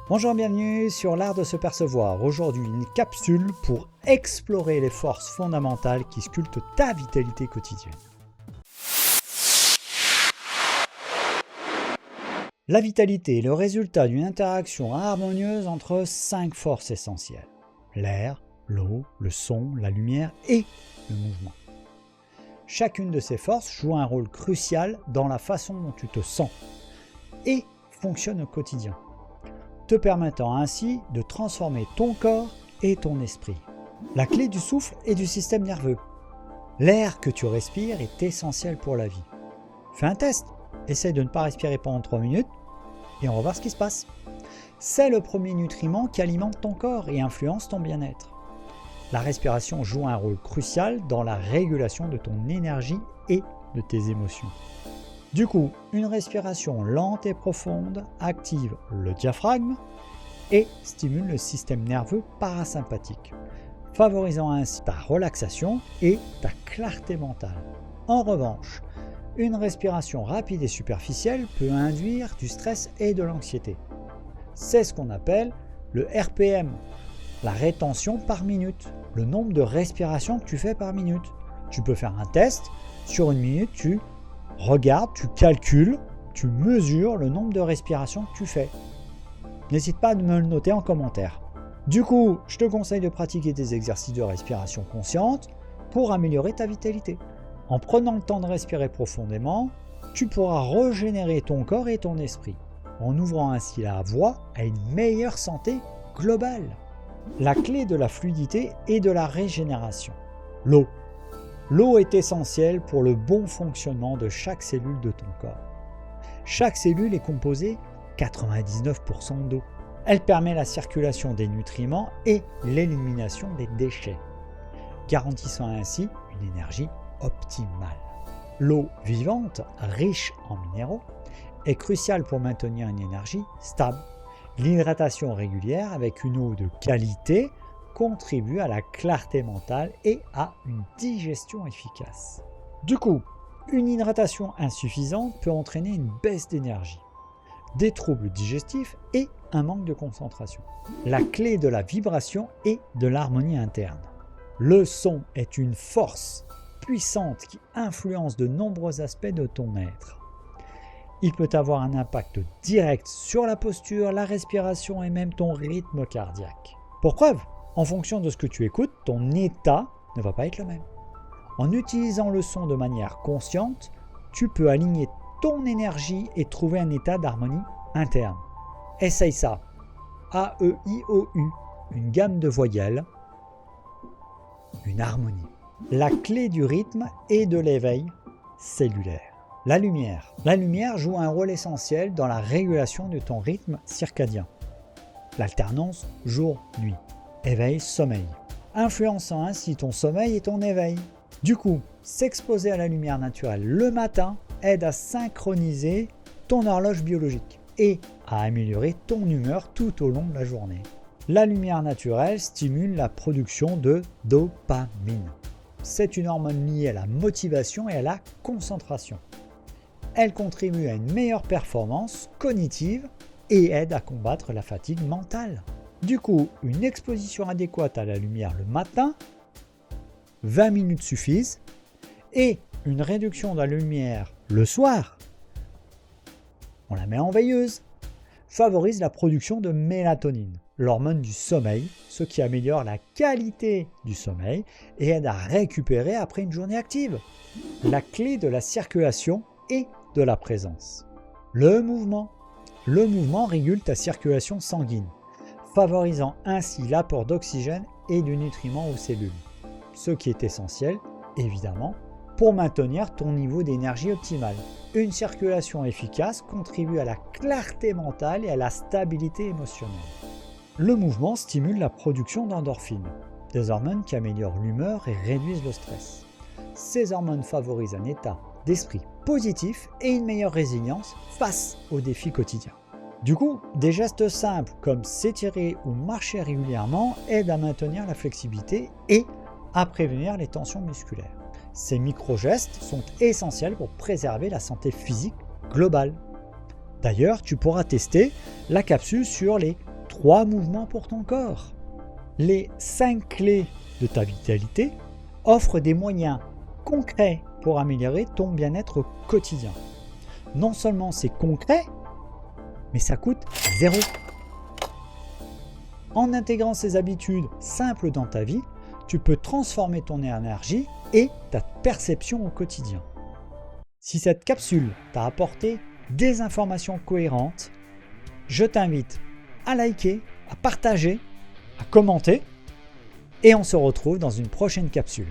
Bonjour, bienvenue sur l'art de se percevoir. Aujourd'hui, une capsule pour explorer les forces fondamentales qui sculptent ta vitalité quotidienne. La vitalité est le résultat d'une interaction harmonieuse entre 5 forces essentielles. L'air, l'eau, le son, la lumière et le mouvement. Chacune de ces forces joue un rôle crucial dans la façon dont tu te sens et fonctionne au quotidien, te permettant ainsi de transformer ton corps et ton esprit. La clé du souffle et du système nerveux. L'air que tu respires est essentiel pour la vie. Fais un test, essaye de ne pas respirer pendant 3 minutes et on va voir ce qui se passe. C'est le premier nutriment qui alimente ton corps et influence ton bien-être. La respiration joue un rôle crucial dans la régulation de ton énergie et de tes émotions. Du coup, une respiration lente et profonde active le diaphragme et stimule le système nerveux parasympathique, favorisant ainsi ta relaxation et ta clarté mentale. En revanche, une respiration rapide et superficielle peut induire du stress et de l'anxiété. C'est ce qu'on appelle le RPM, la rétention par minute, le nombre de respirations que tu fais par minute. Tu peux faire un test, sur une minute, tu regardes, tu calcules, tu mesures le nombre de respirations que tu fais. N'hésite pas à me le noter en commentaire. Du coup, je te conseille de pratiquer des exercices de respiration consciente pour améliorer ta vitalité. En prenant le temps de respirer profondément, tu pourras régénérer ton corps et ton esprit, en ouvrant ainsi la voie à une meilleure santé globale. La clé de la fluidité et de la régénération. L'eau. L'eau est essentielle pour le bon fonctionnement de chaque cellule de ton corps. Chaque cellule est composée 99% d'eau. Elle permet la circulation des nutriments et l'élimination des déchets, garantissant ainsi une énergie optimale. L'eau vivante, riche en minéraux, est cruciale pour maintenir une énergie stable. L'hydratation régulière avec une eau de qualité contribue à la clarté mentale et à une digestion efficace. Du coup, une hydratation insuffisante peut entraîner une baisse d'énergie, des troubles digestifs et un manque de concentration. La clé de la vibration et de l'harmonie interne. Le son est une force puissante qui influence de nombreux aspects de ton être. Il peut avoir un impact direct sur la posture, la respiration et même ton rythme cardiaque. Pour preuve, en fonction de ce que tu écoutes, ton état ne va pas être le même. En utilisant le son de manière consciente, tu peux aligner ton énergie et trouver un état d'harmonie interne. Essaye ça. A, E, I, O, U. Une gamme de voyelles. Une harmonie. La clé du rythme et de l'éveil cellulaire. La lumière. La lumière joue un rôle essentiel dans la régulation de ton rythme circadien. L'alternance jour-nuit. Éveil-sommeil. Influençant ainsi ton sommeil et ton éveil. Du coup, s'exposer à la lumière naturelle le matin aide à synchroniser ton horloge biologique et à améliorer ton humeur tout au long de la journée. La lumière naturelle stimule la production de dopamine. C'est une hormone liée à la motivation et à la concentration. Elle contribue à une meilleure performance cognitive et aide à combattre la fatigue mentale. Du coup, une exposition adéquate à la lumière le matin, 20 minutes suffisent, et une réduction de la lumière le soir, on la met en veilleuse, favorise la production de mélatonine, l'hormone du sommeil, ce qui améliore la qualité du sommeil et aide à récupérer après une journée active. La clé de la circulation et de la présence. Le mouvement. Le mouvement régule ta circulation sanguine, favorisant ainsi l'apport d'oxygène et de nutriments aux cellules, ce qui est essentiel, évidemment, pour maintenir ton niveau d'énergie optimal. Une circulation efficace contribue à la clarté mentale et à la stabilité émotionnelle. Le mouvement stimule la production d'endorphines, des hormones qui améliorent l'humeur et réduisent le stress. Ces hormones favorisent un état d'esprit positif et une meilleure résilience face aux défis quotidiens. Du coup, des gestes simples comme s'étirer ou marcher régulièrement aident à maintenir la flexibilité et à prévenir les tensions musculaires. Ces micro-gestes sont essentiels pour préserver la santé physique globale. D'ailleurs, tu pourras tester la capsule sur les 3 mouvements pour ton corps. Les 5 clés de ta vitalité offrent des moyens concrets pour améliorer ton bien-être quotidien. Non seulement c'est concret, mais ça coûte 0. En intégrant ces habitudes simples dans ta vie, tu peux transformer ton énergie et ta perception au quotidien. Si cette capsule t'a apporté des informations cohérentes, je t'invite à liker, à partager, à commenter et on se retrouve dans une prochaine capsule.